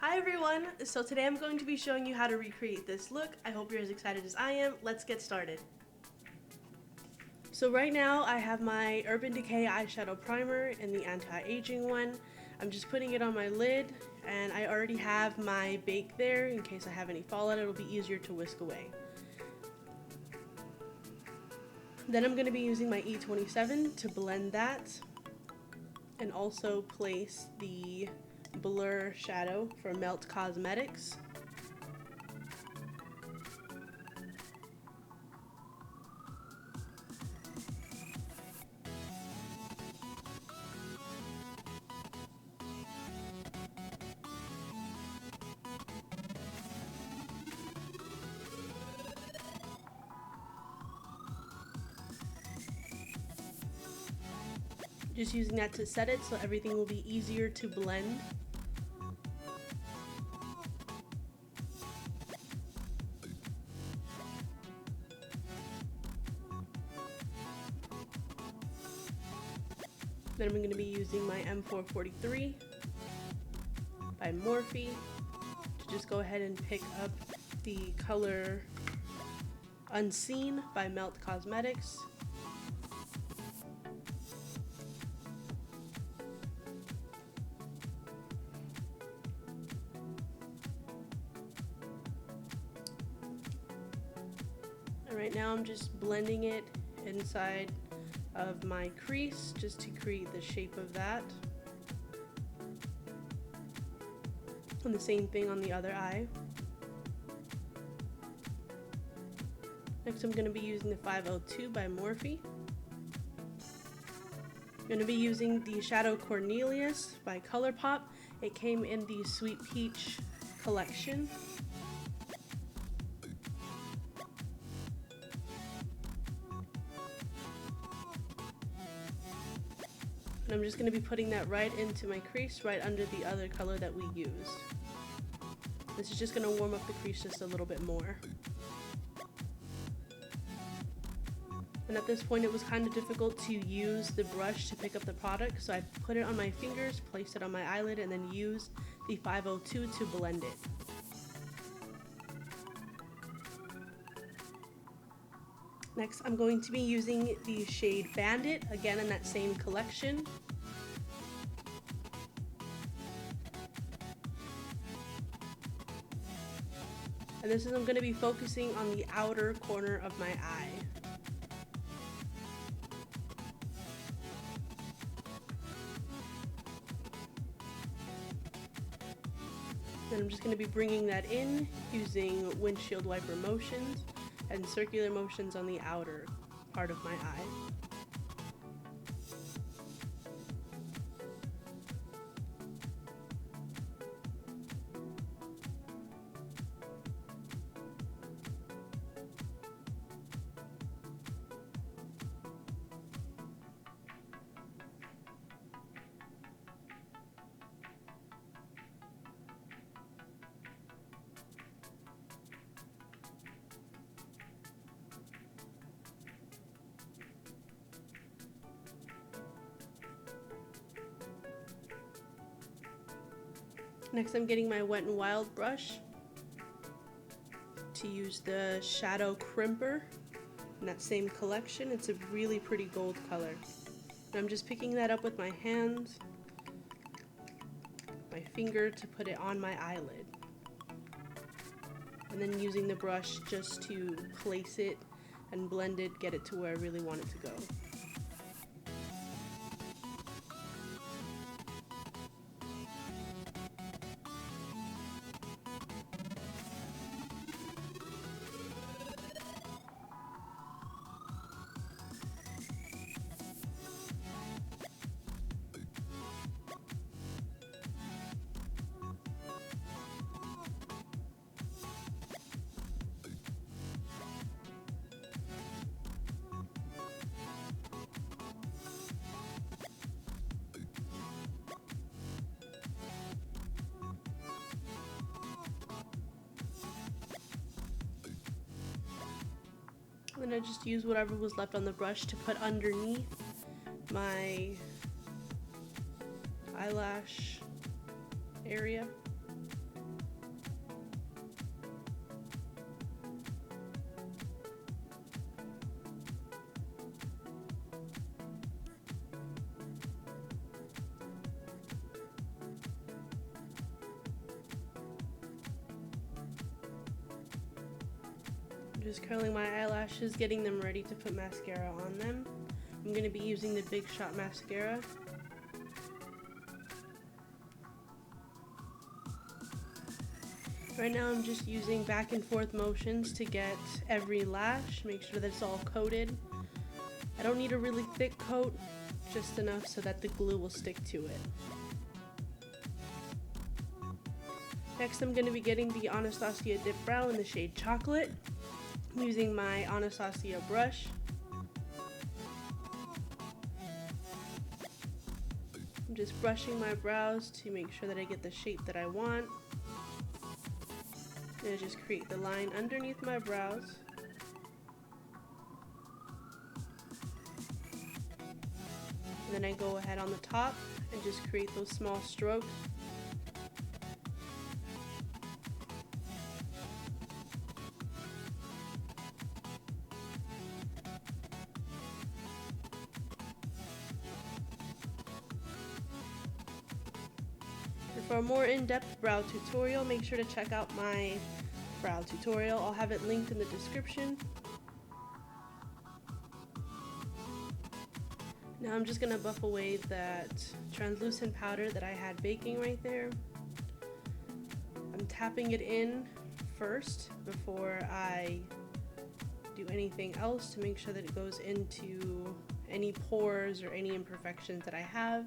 Hi everyone! So today I'm going to be showing you how to recreate this look. I hope you're as excited as I am. Let's get started. So right now I have my Urban Decay eyeshadow primer in the anti-aging one. I'm just putting it on my lid and I already have my bake there in case I have any fallout. It'll be easier to whisk away. Then I'm going to be using my E27 to blend that and also place the blur shadow for Melt Cosmetics. Just using that to set it so everything will be easier to blend. Then I'm going to be using my M443 by Morphe to just go ahead and pick up the color Unseen by Melt Cosmetics. And right now I'm just blending it inside of my crease just to create the shape of that. And the same thing on the other eye. Next I'm going to be using the 502 by Morphe. I'm going to be using the Shadow Cornelius by ColourPop. It came in the Sweet Peach collection. And I'm just going to be putting that right into my crease, right under the other color that we used. This is just going to warm up the crease just a little bit more. And at this point it was kind of difficult to use the brush to pick up the product, so I put it on my fingers, placed it on my eyelid, and then used the 502 to blend it. Next, I'm going to be using the shade Bandit, again in that same collection. And this is, I'm going to be focusing on the outer corner of my eye. Then I'm just going to be bringing that in using windshield wiper motions and circular motions on the outer part of my eye. Next I'm getting my Wet n Wild brush to use the Shadow Crimper in that same collection. It's a really pretty gold color. And I'm just picking that up with my hands, my finger to put it on my eyelid. And then using the brush just to place it and blend it, get it to where I really want it to go. Then I just use whatever was left on the brush to put underneath my eyelash area. Just curling my eyelashes, getting them ready to put mascara on them. I'm going to be using the Big Shot mascara. Right now I'm just using back and forth motions to get every lash, make sure that it's all coated. I don't need a really thick coat, just enough so that the glue will stick to it. Next I'm going to be getting the Anastasia Dip Brow in the shade Chocolate. I'm using my Anastasia brush. I'm just brushing my brows to make sure that I get the shape that I want. And I just create the line underneath my brows. And then I go ahead on the top and just create those small strokes. And for a more in-depth brow tutorial, make sure to check out my brow tutorial. I'll have it linked in the description. Now I'm just going to buff away that translucent powder that I had baking right there. I'm tapping it in first before I do anything else to make sure that it goes into any pores or any imperfections that I have.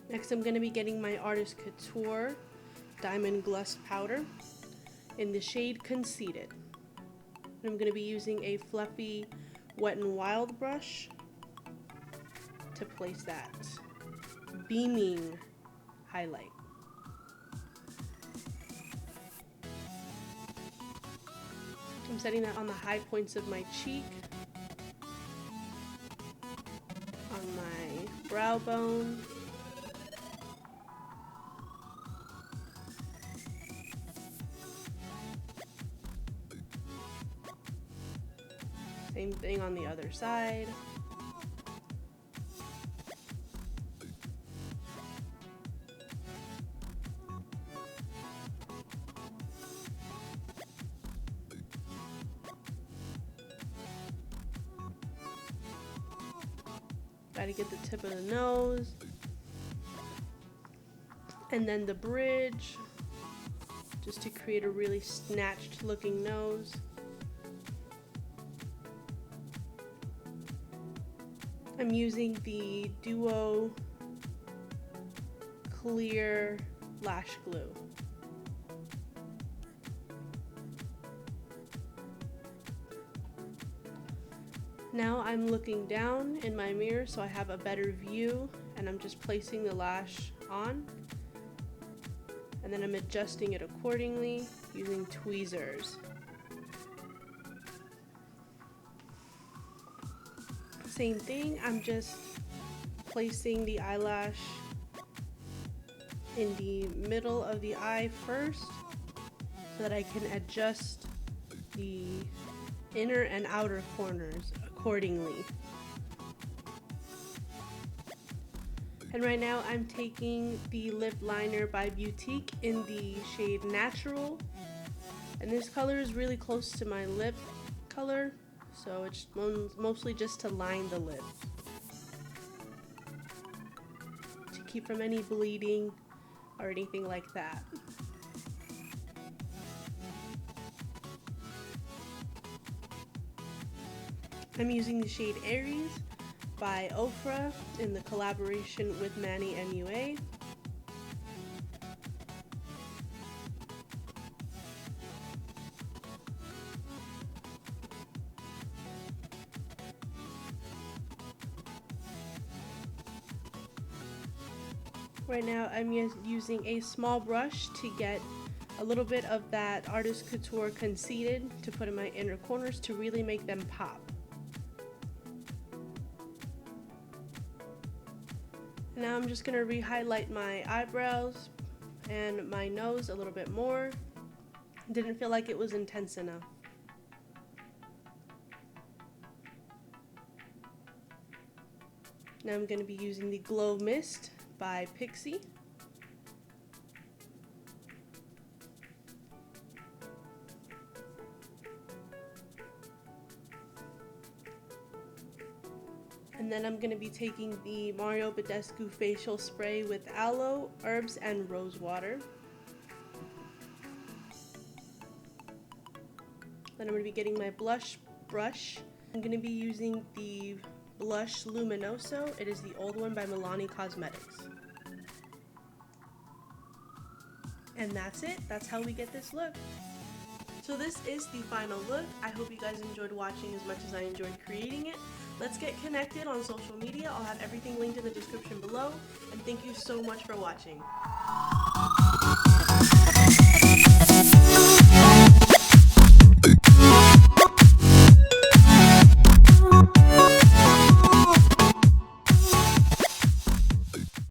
Next I'm going to be getting my Artist Couture Diamond Gloss Powder in the shade Conceited. And I'm going to be using a fluffy Wet n Wild brush to place that beaming highlight. I'm setting that on the high points of my cheek, on my brow bone, same thing on the other side. Gotta get the tip of the nose. And then the bridge, just to create a really snatched looking nose. I'm using the Duo Clear Lash Glue. Now I'm looking down in my mirror so I have a better view, and I'm just placing the lash on. And then I'm adjusting it accordingly using tweezers. Same thing, I'm just placing the eyelash in the middle of the eye first so that I can adjust the inner and outer corners accordingly. And right now I'm taking the lip liner by Beautique in the shade Natural, and this color is really close to my lip color, so it's mostly just to line the lip to keep from any bleeding or anything like that. I'm using the shade Aries by Ofra in the collaboration with Manny MUA. Right now I'm using a small brush to get a little bit of that Artist Couture Conceited to put in my inner corners to really make them pop. Now I'm just going to re-highlight my eyebrows and my nose a little bit more. Didn't feel like it was intense enough. Now I'm going to be using the Glow Mist by Pixi. And then I'm going to be taking the Mario Badescu Facial Spray with aloe, herbs, and rose water. Then I'm going to be getting my blush brush. I'm going to be using the Blush Luminoso. It is the old one by Milani Cosmetics. And that's it. That's how we get this look. So this is the final look. I hope you guys enjoyed watching as much as I enjoyed creating it. Let's get connected on social media. I'll have everything linked in the description below. And thank you so much for watching.